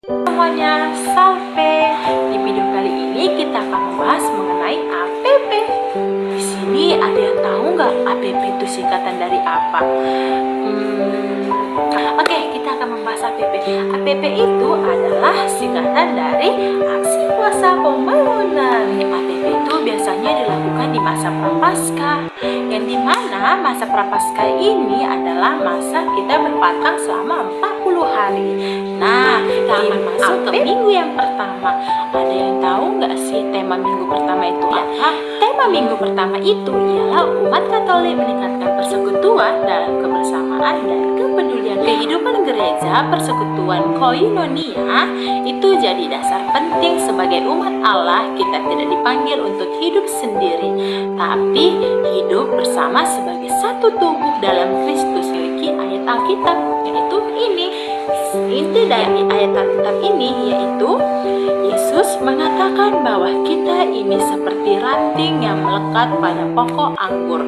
Semuanya, salve. Di video kali ini kita akan membahas mengenai APP. Di sini ada yang tahu nggak APP itu singkatan dari apa? Oke, kita akan membahas APP. APP itu adalah singkatan dari Aksi Kuasa Pembangunan. APP itu biasanya dilakukan di masa Prapaskah, yang dimana masa Prapaskah ini adalah masa kita berpatang selama 40 hari. Nah, kita akan masuk ke minggu yang pertama. Ada yang tahu nggak sih tema minggu pertama itu apa? Tema minggu pertama itu ialah umat Katolik meningkatkan persekutuan dalam kebersamaan dan kepedulian. Kehidupan gereja, persekutuan koinonia itu jadi dasar penting sebagai umat Allah. Kita tidak dipanggil untuk hidup sendiri, tapi hidup bersama sebagai satu tubuh dalam Kristus. Memiliki ayat Alkitab, yaitu ini. Inti dari ayat Alkitab ini yaitu Yesus mengatakan bahwa kita ini seperti ranting yang melekat pada pokok anggur.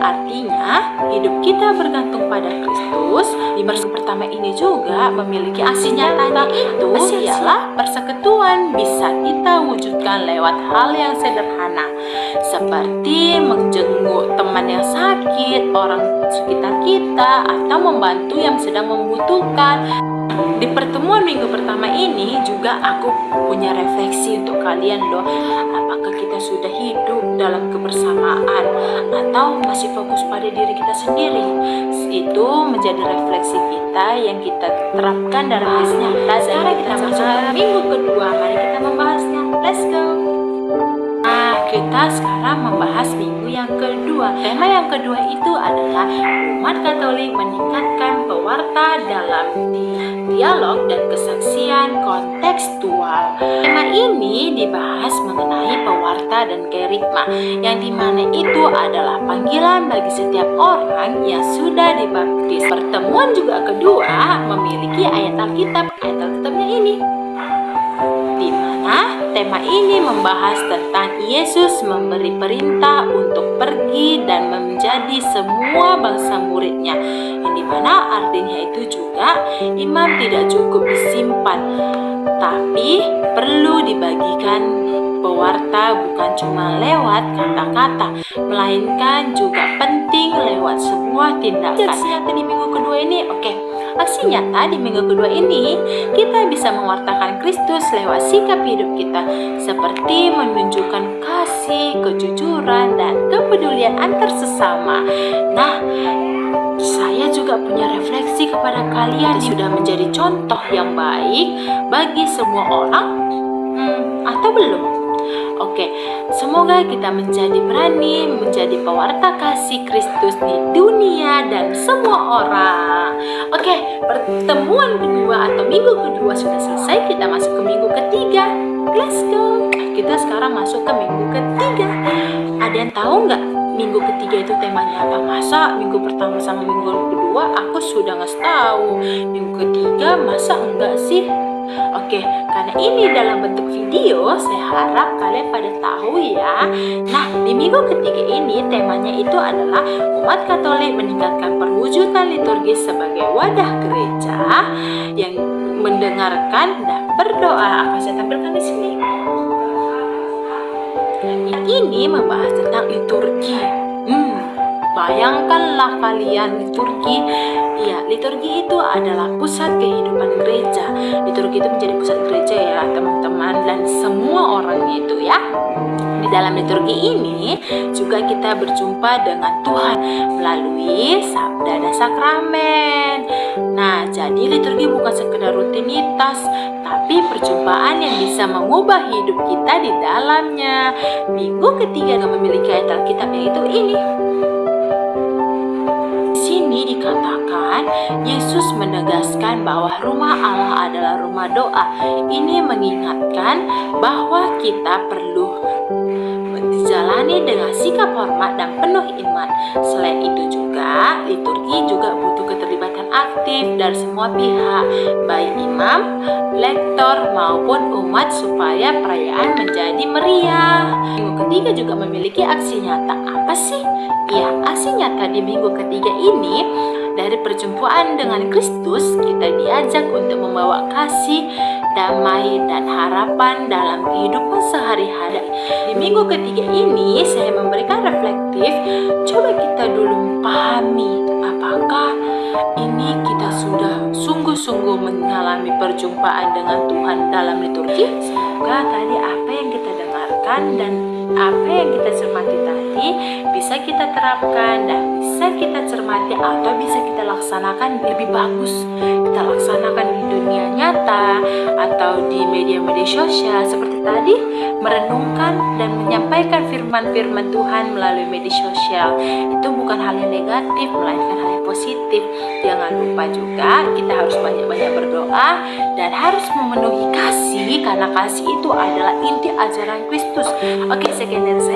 Artinya, hidup kita bergantung pada Kristus. Di verse pertama ini juga memiliki aksi nyata, itu ialah persekutuan bisa kita wujudkan lewat hal yang sederhana, seperti menjenguk teman yang sakit, orang sekitar kita, atau membantu yang sedang membutuhkan. Di pertemuan minggu pertama ini juga aku punya refleksi untuk kalian loh. Apakah kita sudah hidup dalam kebersamaan atau masih fokus pada diri kita sendiri? Itu menjadi refleksi kita yang kita terapkan dalam bisnya kita. Sekarang kita masuk ke minggu kedua. Mari kita membahasnya. Let's go. Nah, kita sekarang membahas minggu yang kedua. Tema yang kedua itu adalah umat Katolik meningkatkan pewarta dalam dialog dan kesaksian kontekstual. Tema ini dibahas mengenai pewarta dan kerigma, yang dimana itu adalah panggilan bagi setiap orang yang sudah dibaptis. Pertemuan juga kedua memiliki ayat Alkitabnya ini, di mana tema ini membahas tentang Yesus memberi perintah untuk pergi dan menjadi semua bangsa muridnya, yang dimana artinya itu juga iman tidak cukup disimpan, tapi perlu dibagikan. Pewarta bukan cuma lewat kata-kata, melainkan juga penting lewat sebuah tindakan. Aksi nyata di minggu kedua ini, aksi nyata di minggu kedua ini kita bisa mewartakan Kristus lewat sikap hidup kita, seperti menunjukkan kasih, kejujuran, dan kepedulian antar sesama. Nah, saya juga punya refleksi kepada kalian, sudah menjadi contoh yang baik bagi semua orang atau belum? Semoga kita berani menjadi pewarta kasih Kristus di dunia dan semua orang. Pertemuan kedua atau minggu kedua sudah selesai. Kita masuk ke minggu ketiga. Let's go. Kita sekarang masuk ke minggu ketiga. Ada yang tahu nggak minggu ketiga itu temanya apa? Masa minggu pertama sama minggu kedua aku sudah nggak tahu. Minggu ketiga masa enggak sih? Karena ini dalam bentuk video, saya harap kalian pada tahu ya. Nah, di minggu ketiga ini temanya itu adalah umat Katolik meningkatkan perwujudan liturgi sebagai wadah gereja yang mendengarkan dan berdoa. Akan saya tampilkan di sini. Ini membahas tentang liturgi. Bayangkanlah kalian liturgi. Ya, liturgi itu adalah pusat kehidupan gereja. Liturgi itu menjadi pusat gereja ya teman-teman, dan semua orangnya itu ya. Di dalam liturgi ini juga kita berjumpa dengan Tuhan melalui sabda dan sakramen. Nah, jadi liturgi bukan sekedar rutinitas, tapi perjumpaan yang bisa mengubah hidup kita di dalamnya. Minggu ketiga yang memiliki ayat Alkitab yaitu ini. Ini dikatakan Yesus menegaskan bahwa rumah Allah adalah rumah doa. Ini mengingatkan bahwa kita perlu dijalani dengan sikap hormat dan penuh iman. Selain itu juga, liturgi juga butuh keterlibatan aktif dari semua pihak, baik imam, lektor maupun umat. umat supaya perayaan menjadi meriah. Minggu ketiga juga memiliki aksi nyata. Apa sih? Ya, aksi nyata di minggu ketiga ini, dari perjumpaan dengan Kristus, kita diajak untuk membawa kasih, damai, dan harapan dalam kehidupan sehari-hari. Di minggu ketiga ini, saya memberikan reflektif. Coba kita dulu pahami apakah ini kita sudah sungguh-sungguh mengalami perjumpaan dengan Tuhan dalam liturgi. Semoga tadi apa yang kita dengarkan dan apa yang kita cermati tadi bisa kita terapkan dan bisa kita cermati atau bisa kita laksanakan lebih bagus. Kita laksanakan di dunia nyata atau di media-media sosial seperti tadi, merenungkan dan menyampaikan firman-firman Tuhan melalui media sosial. Itu bukan hal yang negatif, melainkan hal yang positif. Jangan lupa juga kita harus banyak-banyak berdoa dan harus memenuhi kasih, karena kasih itu adalah inti ajaran Kristus. Oke, sekian dari saya.